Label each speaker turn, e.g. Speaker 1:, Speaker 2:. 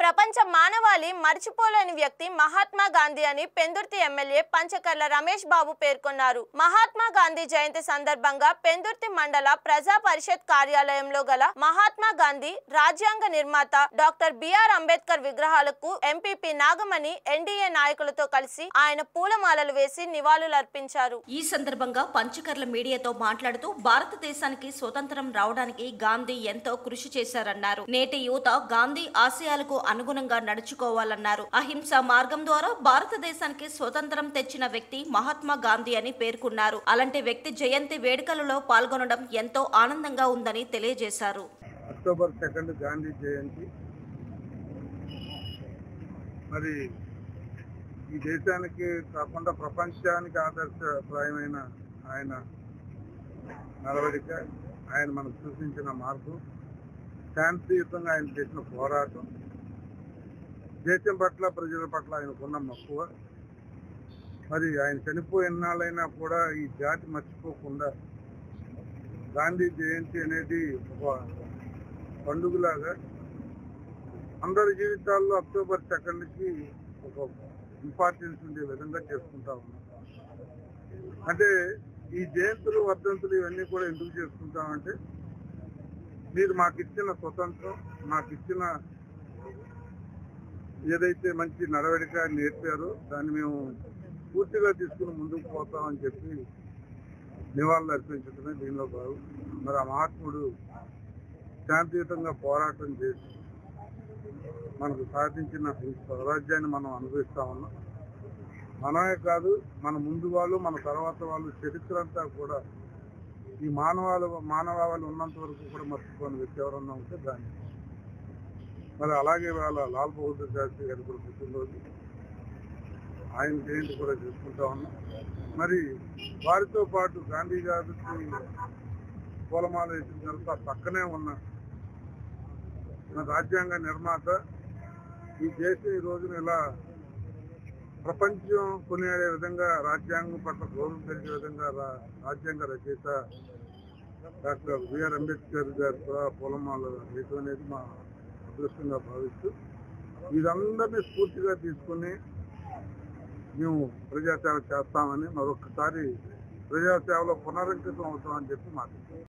Speaker 1: ప్రపంచ మానవాళి మర్చిపోలేని వ్యక్తి మహాత్మా గాంధీ అని పెందుర్తి ఎమ్మెల్యే పంచకర్ల రమేష్ బాబు పేర్కొన్నారు. మహాత్మా గాంధీ జయంతి సందర్భంగా పెందుర్తి మండల ప్రజా పరిషత్ కార్యాలయంలో గల మహాత్మా గాంధీ రాజ్యాంగ నిర్మాత డాక్టర్ బిఆర్ అంబేద్కర్ విగ్రహాలకు ఎంపీపీ నాగమణి ఎన్డీఏ నాయకులతో కలిసి ఆయన పూలమాలలు వేసి నివాళులర్పించారు.
Speaker 2: ఈ సందర్భంగా పంచకర్ల మీడియాతో మాట్లాడుతూ భారతదేశానికి స్వతంత్రం రావడానికి గాంధీ ఎంతో కృషి చేశారన్నారు. నేటి యువత గాంధీ ఆశయాలకు అనుగుణంగా నడుచుకోవాలన్నారు. అహింస మార్గం ద్వారా భారతదేశానికి స్వతంత్రం తెచ్చిన వ్యక్తి మహాత్మా గాంధీ అని పేర్కొన్నారు. అలాంటి వ్యక్తి జయంతి వేడుకలలో పాల్గొనడం ఎంతో ఆనందంగా ఉందని తెలియజేశారు.
Speaker 3: అక్టోబర్ 2 గాంధీ జయంతి. మరి ఈ దేశానికి కాకుండా ప్రపంచానికి ఆదర్శప్రాయమైన ఆయన నడవడిక, ఆయన మనకు సూచించిన మార్గం, శాంతియుతంగా ఆయన చేసిన పోరాటం, దేశం పట్ల ప్రజల పట్ల ఆయనకున్న మక్కువ, మరి ఆయన చనిపోయినాళ్ళైనా కూడా ఈ జాతి మర్చిపోకుండా గాంధీ జయంతి అనేది ఒక పండుగలాగా అందరి జీవితాల్లో అక్టోబర్ 2కి ఒక ఇంపార్టెన్స్ ఉండే విధంగా చేసుకుంటా ఉన్నాం. అంటే ఈ జయంతులు వర్ధంతులు ఇవన్నీ కూడా ఎందుకు చేసుకుంటామంటే, మీరు మాకు ఇచ్చిన స్వతంత్రం, మాకు ఇచ్చిన ఏదైతే మంచి నడవడిక నేర్పారో దాన్ని మేము పూర్తిగా తీసుకుని ముందుకు పోతామని చెప్పి నివాళులు అర్పించడమే దీనిలో భాగం. మరి ఆ మహాత్ముడు శాంతియుతంగా పోరాటం చేసి మనకు సాధించిన ఈ స్వరాజ్యాన్ని మనం అనుభవిస్తా ఉన్నాం. మనమే కాదు, మన ముందు వాళ్ళు, మన తర్వాత వాళ్ళు, చరిత్ర అంతా కూడా ఈ మానవాళి ఉన్నంత వరకు కూడా మర్చిపోయిన వ్యక్తి ఎవరన్నా ఉంటే దాన్ని. మరి అలాగే వాళ్ళ లాల్ బహదూర్ శాస్త్రి గారి కూడా పుట్టినరోజు, ఆయన జయంతి కూడా చేసుకుంటా ఉన్నాం. మరి వారితో పాటు గాంధీ గారికి పూలమాల వేసిన తర్వాత పక్కనే ఉన్న రాజ్యాంగ నిర్మాత, ఈ దేశం ఈ రోజున ఇలా ప్రపంచం కొనియాడే విధంగా రాజ్యాంగం పట్ల గౌరవం పెరిగే విధంగా రాజ్యాంగ రచయిత డాక్టర్ బిఆర్ అంబేద్కర్ గారి కూడా పూలమాల వేయటం అనేది మా అదృష్టంగా భావిస్తూ వీరందరినీ స్ఫూర్తిగా తీసుకుని మేము ప్రజాసేవ చేస్తామని, మరొకసారి ప్రజాసేవలో పునరంకితం అవుతామని చెప్పి మాట్లాడుతున్నాం.